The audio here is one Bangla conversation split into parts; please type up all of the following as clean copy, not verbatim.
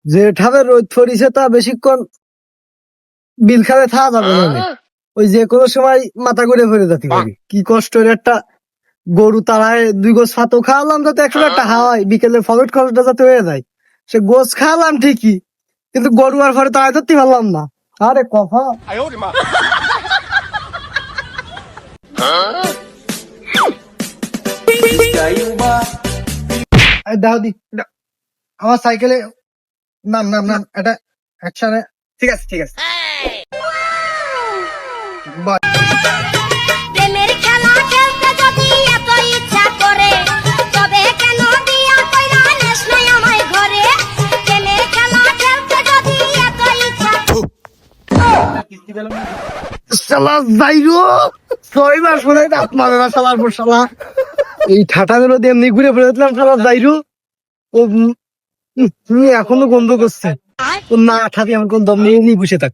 যে ঠাবে রোদ পড়িছে তা বেশিক্ষণ বিল খাবে থাকা যাবে না। ওই যে কোনো সময় মাথা ঘুরে ফেলে যেতে পারি। কি কষ্টের একটা গরু তারায় 2 গোছ ভাতও খাওয়ালাম যাতে 100 টাকা হয়, বিকেলে পকেট খরচটা যাতে হয়ে যায়। সে গোছ খাওয়ালাম ঠিকই, কিন্তু গরু আর পরে তারাই ধরতে পারলাম না। আরে কফা দাও দি আমার সাইকেলে নাম নাম নাম এটা একসাথে। ঠিক আছে ঠিক আছে। প্রেমের খেলা খেলতে যদি এত ইচ্ছা করে তবে কেন দিয়া কইরা নেস নাই আমায় ঘরে। প্রেমের খেলা খেলতে যদি এত ইচ্ছা শালা যাইরো 6 মাস পরে দাঁত মারে না শালার পর শালা। এই ঠাটা গুলো দিয়ে এমনি ঘুরে ফেলেছিলাম শালা যাইরো। ও এখনো গন্ধ করছে। ও না ঠাবি আমার কোন দম নিয়ে বসে থাক,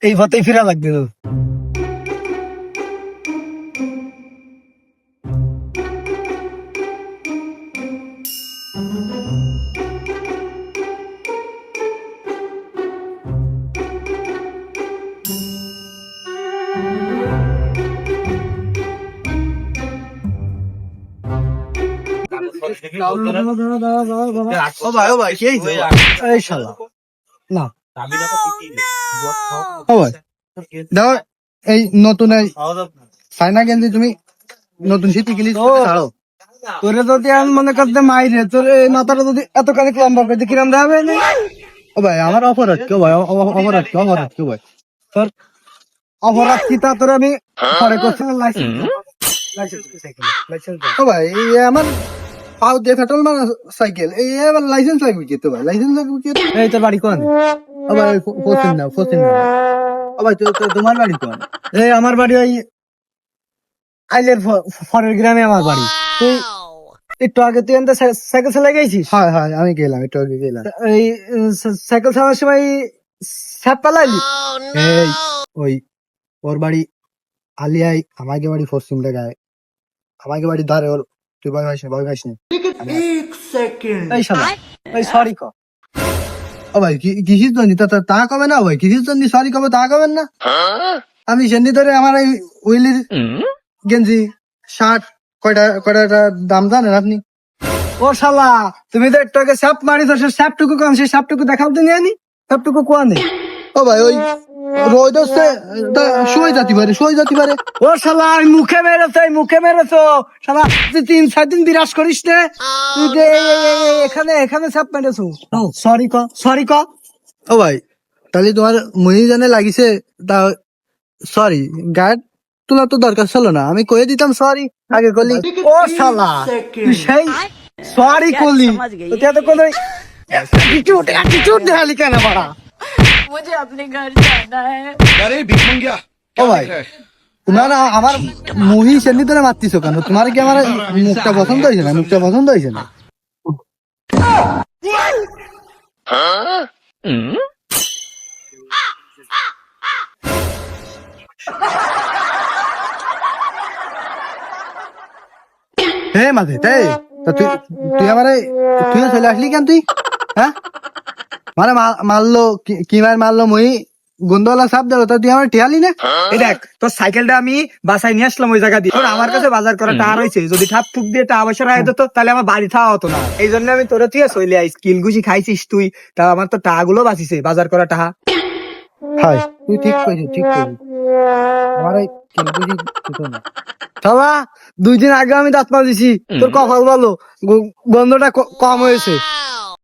এই ভাতেই ফিরা লাগবে তো। এই শালা না ও ভাই দাও এই নতুন এই সাইনা গেঞ্জি তুমি নতুন শীতে কিনেছো ছাড়ো। তোরে যদি আমি মনে করতে মাইরে তোর এই মাথাটা যদি এত খানিক লম্বা করে কিরাম দেবে না। ও ভাই আমার অপরাধ কেউ ভাই, অপরাধ কেউ ভাই, তোর অপরাধ কি তা তোর আমি পরে করছি। ও ভাই আমার পাও দিয়ে ফেটল মানে সাইকেল এই আবার লাইসেন্স লাগবে কি তো ভাই, লাইসেন্স লাগবে কি? এই তোর বাড়ি কোন? ও ভাই পশ্চিম না ও ভাই তোমার বাড়ি কোন? এই আমার বাড়ি ওই আইলের ফরের গ্রামে আমার বাড়ি। তুই একটু আগে তুই এনতে সাইকেল চালাই গেছিস? হ্যাঁ হ্যাঁ আমি গেলাম, একটু আগে গেলাম। এই সাইকেল চালানোর সময় স্যাপ পালাইলি? এই ওই ওর বাড়ি আলিয়াই, আমাকে বাড়ি পশ্চিম লেগায়, আমাকে বাড়ি ধারে ওর। তুই ভয় পাইস না। এই শালা এই সরি ক। ও ভাই কিসির জন্য তা কবে না ভাই, কিসির জন্য সরি কবে তা কবেন না। আমি সেন্দি ধরে আমার এই উইলির গেঞ্জি শার্ট কয়টা দাম জানেন আপনি? ও শালা তুমি তো একটু আগে স্যাপ মারি তো, সে স্যাপটুকু কম, সেই স্যাপটুকু দেখাও তো নিয়ে নি, স্যাপটুকু কোয়া নেই। ও ভাই ওই রোদ হচ্ছে শুয়ে যেতে পারে। ও শালা মুখে মেরেছো শালা, তুই 3-4 দিন বিরাজ করিস নে। তুই যে এখানে স্যাপ মেরেছো। সরি ক। ও ভাই তাহলে তোমার মহি জানে লাগিছে তা সরি, গার্ড তোলা তো দরকার ছিল না, আমি কয়ে দিতাম সরি আগে করলি। ও শালা তুই সেই সরি করলি, তোকে তো কোনো অ্যাটিটিউড দেখালি কেন বাড়া? मुझे अपने घर जाना है। अरे भीख मंगिया ও ভাই তোমার আমার মুহি সেমনি ধরে মারতিছো কেন? তোমার কি আমার মুখটা পছন্দ হয়েছে না? হে মাঝে তাই তুই আমার তুই চলে আসলি কেন তুই? হ্যাঁ মানে কি মারলো মুহি গন্ডওয়ালা সাপ দিল তা তুই আমার টিয়ালি না? এই দেখ তোর সাইকেলটা আমি বাসায় নিয়ে আসলাম ওই জায়গা দিয়ে, আমার কাছে বাজার করা টাকা রয়েছে, যদি ঠাপ ঠুক দিয়ে টাকা পয়সা রাখা যেত তাহলে আমার বাড়ি থাকা হতো না। এই জন্য আমি তোরা তুই চলে আইস, কিলগুছি খাইছিস তুই, তা আমার তো টাকা গুলো বাঁচিছে বাজার করা টাকা। হাই তুই ঠিক কইছিস আমার এই কিলগুছি না শালা। 2 দিন আগে আমি দাঁত মাজিছি, তোর কপাল ভালো গন্ধটা কম হয়েছে।